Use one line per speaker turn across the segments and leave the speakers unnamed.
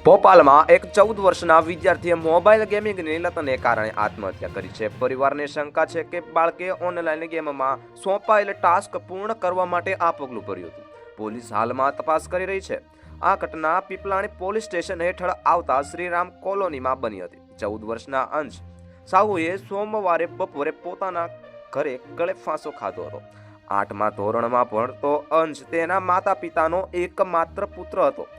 ભોપાલમાં એક 14 વર્ષના વિદ્યાર્થીએ મોબાઈલ ગેમિંગની લતને કારણે આત્મહત્યા કરી છે. પરિવારને શંકા છે કે બાળકે ઓનલાઈન ગેમમાં સોંપાયેલ ટાસ્ક પૂર્ણ કરવા માટે આ પગલું ભર્યું હતું. પોલીસ હાલમાં તપાસ કરી રહી છે. આ ઘટના પીપલાણી પોલીસ સ્ટેશન હેઠળ આવતા શ્રીરામ કોલોનીમાં બની હતી. 14 વર્ષના અંશ સાહુએ સોમવારે બપોરે પોતાના ઘરે ગળે ફાંસો ખાધો હતો. 8મા ધોરણમાં ભણતો અંશ તેના માતા પિતાનો એકમાત્ર પુત્ર હતો,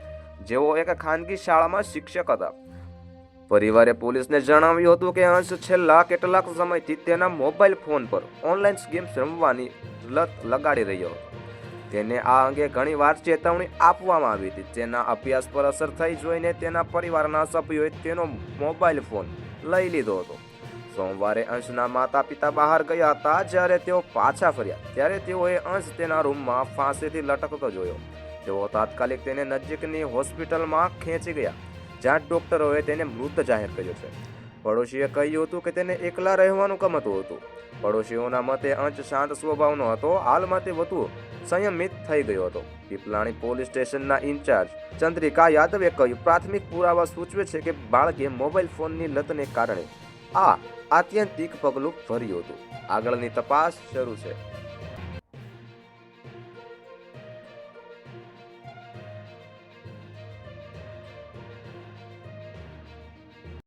જેઓ એક ખાનગી શાળામાં શિક્ષક હતા. પરિવારે પોલીસને જણાવ્યું હતું કે અંશ છેલ્લા કેટલાક સમયથી તેના મોબાઈલ ફોન પર ઓનલાઈન ગેમ્સ રમવાની લત લગાડી રહ્યો હતો. તેને આ અંગે ઘણીવાર ચેતવણી આપવામાં આવી હતી. તેના અભ્યાસ પર અસર થઈ જોઈને તેના પરિવારના સભ્યોએ તેનો મોબાઈલ ફોન લઈ લીધો હતો. સોમવારે અંશના માતા પિતા બહાર ગયા હતા. જ્યારે તેઓ પાછા ફર્યા ત્યારે તેઓએ અંશ તેના રૂમમાં ફાંસીથી લટકતો જોયો. તેઓ તાત્કાલિક તેને નજીકની હોસ્પિટલમાં ખેંચી ગયા, જ્યાં ડોક્ટરોએ તેને મૃત જાહેર કર્યો છે. પડોશીએ કહ્યું હતું કે તેને એકલા રહેવાનું ગમતું હતું. પડોશીઓના મતે અંશ શાંત સ્વભાવનો હતો. હાલમાં તે વધુ સંયમિત થઈ ગયો હતો. પીપલાણી પોલીસ સ્ટેશનના ઇન્ચાર્જ ચંદ્રિકા યાદવે કહ્યું, પ્રાથમિક પુરાવા સૂચવે છે કે બાળકે મોબાઈલ ફોનની લતને કારણે આ આત્યંતિક પગલું ભર્યું હતું. આગળની તપાસ શરૂ છે.